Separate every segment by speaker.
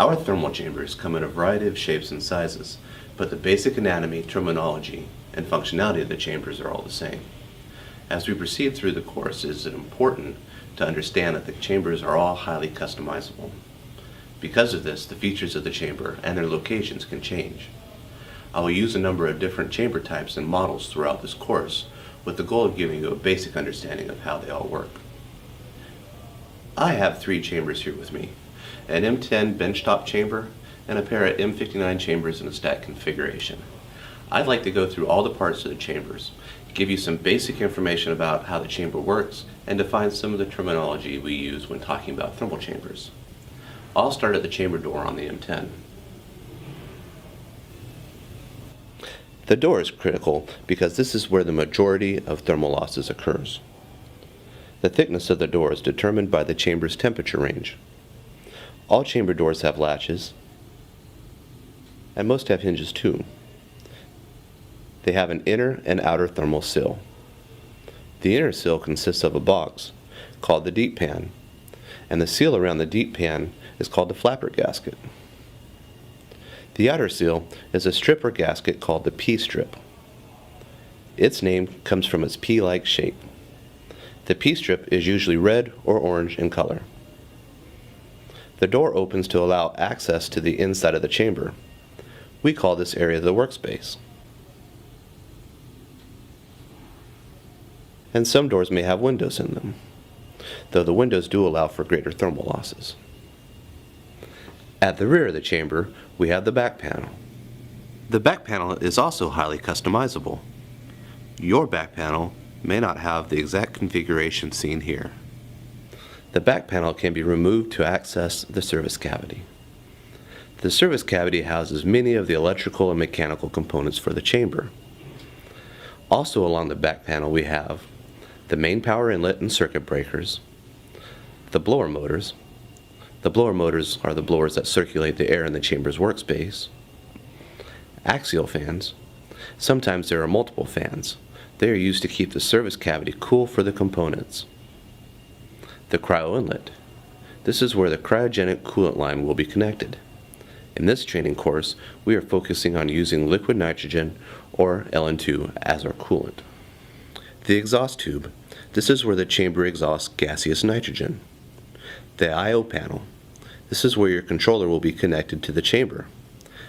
Speaker 1: Our thermal chambers come in a variety of shapes and sizes, but the basic anatomy, terminology, and functionality of the chambers are all the same. As we proceed through the course, it is important to understand that the chambers are all highly customizable. Because of this, the features of the chamber and their locations can change. I will use a number of different chamber types and models throughout this course, with the goal of giving you a basic understanding of how they all work. I have 3 chambers here with me, an M10 benchtop chamber and a pair of M59 chambers in a stack configuration. I'd like to go through all the parts of the chambers, give you some basic information about how the chamber works, and define some of the terminology we use when talking about thermal chambers. I'll start at the chamber door on the M10. The door is critical because this is where the majority of thermal losses occurs. The thickness of the door is determined by the chamber's temperature range. All chamber doors have latches, and most have hinges too. They have an inner and outer thermal sill. The inner sill consists of a box called the deep pan, and the seal around the deep pan is called the flapper gasket. The outer seal is a strip or gasket called the P-strip. Its name comes from its P-like shape. The P-strip is usually red or orange in color. The door opens to allow access to the inside of the chamber. We call this area the workspace. And some doors may have windows in them, though the windows do allow for greater thermal losses. At the rear of the chamber, we have the back panel. The back panel is also highly customizable. Your back panel may not have the exact configuration seen here. The back panel can be removed to access the service cavity. The service cavity houses many of the electrical and mechanical components for the chamber. Also along the back panel we have the main power inlet and circuit breakers, the blower motors. The blower motors are the blowers that circulate the air in the chamber's workspace. Axial fans. Sometimes there are multiple fans. They are used to keep the service cavity cool for the components. The cryo inlet. This is where the cryogenic coolant line will be connected. In this training course, we are focusing on using liquid nitrogen or LN2 as our coolant. The exhaust tube. This is where the chamber exhausts gaseous nitrogen. The I/O panel. This is where your controller will be connected to the chamber.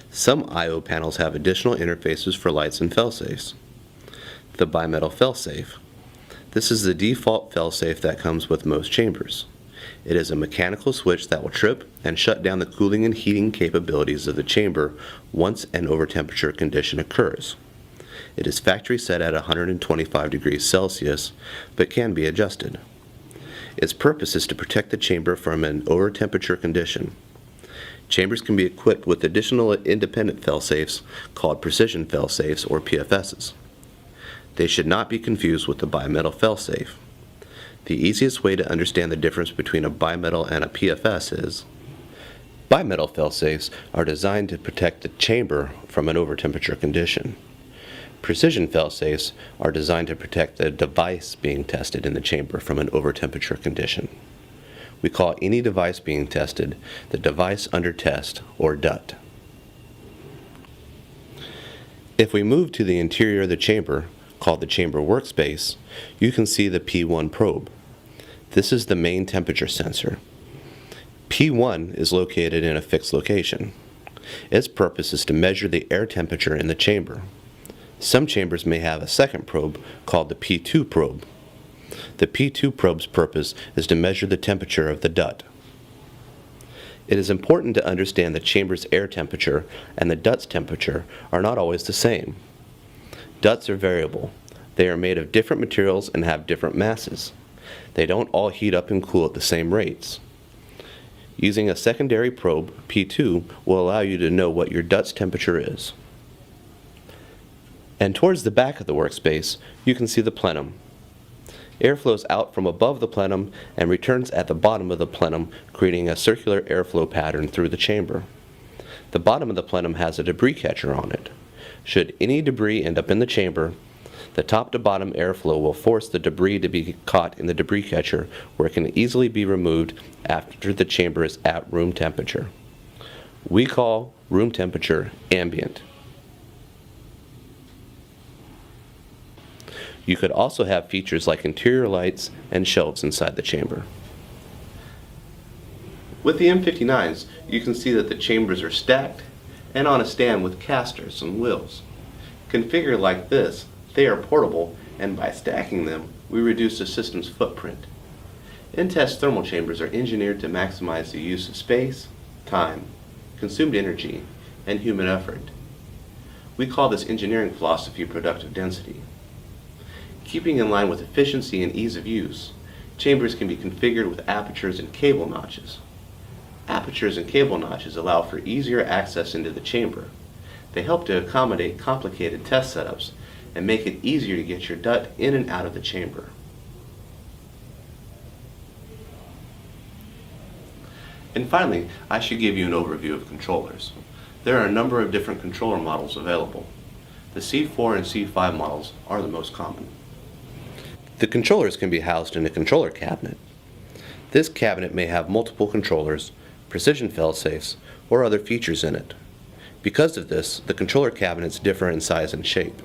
Speaker 1: Some I/O panels have additional interfaces for lights and failsafes. The bimetal failsafe. This is the default failsafe that comes with most chambers. It is a mechanical switch that will trip and shut down the cooling and heating capabilities of the chamber once an overtemperature condition occurs. It is factory set at 125 degrees Celsius, but can be adjusted. Its purpose is to protect the chamber from an overtemperature condition. Chambers can be equipped with additional independent failsafes called precision failsafes or PFSs. They should not be confused with the bimetal failsafe. The easiest way to understand the difference between a bimetal and a PFS is bimetal failsafes are designed to protect the chamber from an overtemperature condition. Precision failsafes are designed to protect the device being tested in the chamber from an overtemperature condition. We call any device being tested the device under test, or DUT. If we move to the interior of the chamber, called the chamber workspace, you can see the P1 probe. This is the main temperature sensor. P1 is located in a fixed location. Its purpose is to measure the air temperature in the chamber. Some chambers may have a second probe called the P2 probe. The P2 probe's purpose is to measure the temperature of the DUT. It is important to understand the chamber's air temperature and the DUT's temperature are not always the same. DUTs are variable. They are made of different materials and have different masses. They don't all heat up and cool at the same rates. Using a secondary probe, P2, will allow you to know what your DUT's temperature is. And towards the back of the workspace, you can see the plenum. Air flows out from above the plenum and returns at the bottom of the plenum, creating a circular airflow pattern through the chamber. The bottom of the plenum has a debris catcher on it. Should any debris end up in the chamber, the top to bottom airflow will force the debris to be caught in the debris catcher, where it can easily be removed after the chamber is at room temperature. we call room temperature ambient. You could also have features like interior lights and shelves inside the chamber. With the M59s, you can see that the chambers are stacked and on a stand with casters and wheels. Configured like this, they are portable, and by stacking them, we reduce the system's footprint. InTEST thermal chambers are engineered to maximize the use of space, time, consumed energy, and human effort. We call this engineering philosophy productive density. Keeping in line with efficiency and ease of use, chambers can be configured with apertures and cable notches. Apertures and cable notches allow for easier access into the chamber. They help to accommodate complicated test setups and make it easier to get your duct in and out of the chamber. And finally, I should give you an overview of controllers. There are a number of different controller models available. The C4 and C5 models are the most common. The controllers can be housed in a controller cabinet. This cabinet may have multiple controllers, precision fail-safes, or other features in it. Because of this, the controller cabinets differ in size and shape.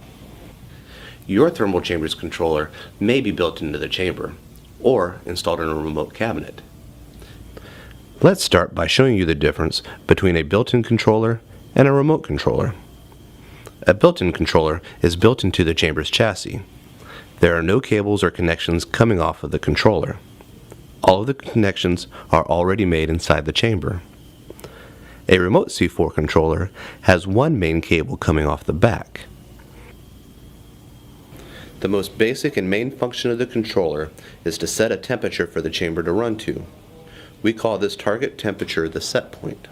Speaker 1: Your thermal chamber's controller may be built into the chamber, or installed in a remote cabinet. Let's start by showing you the difference between a built-in controller and a remote controller. A built-in controller is built into the chamber's chassis. There are no cables or connections coming off of the controller. All of the connections are already made inside the chamber. A remote C4 controller has one main cable coming off the back. The most basic and main function of the controller is to set a temperature for the chamber to run to. We call this target temperature the set point.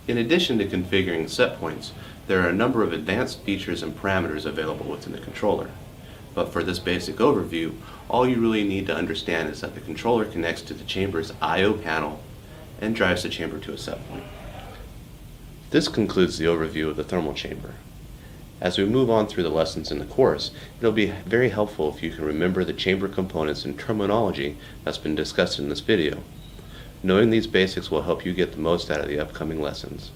Speaker 1: In addition to configuring set points, there are a number of advanced features and parameters available within the controller. But for this basic overview, all you really need to understand is that the controller connects to the chamber's I/O panel and drives the chamber to a set point. This concludes the overview of the thermal chamber. As we move on through the lessons in the course, it'll be very helpful if you can remember the chamber components and terminology that's been discussed in this video. Knowing these basics will help you get the most out of the upcoming lessons.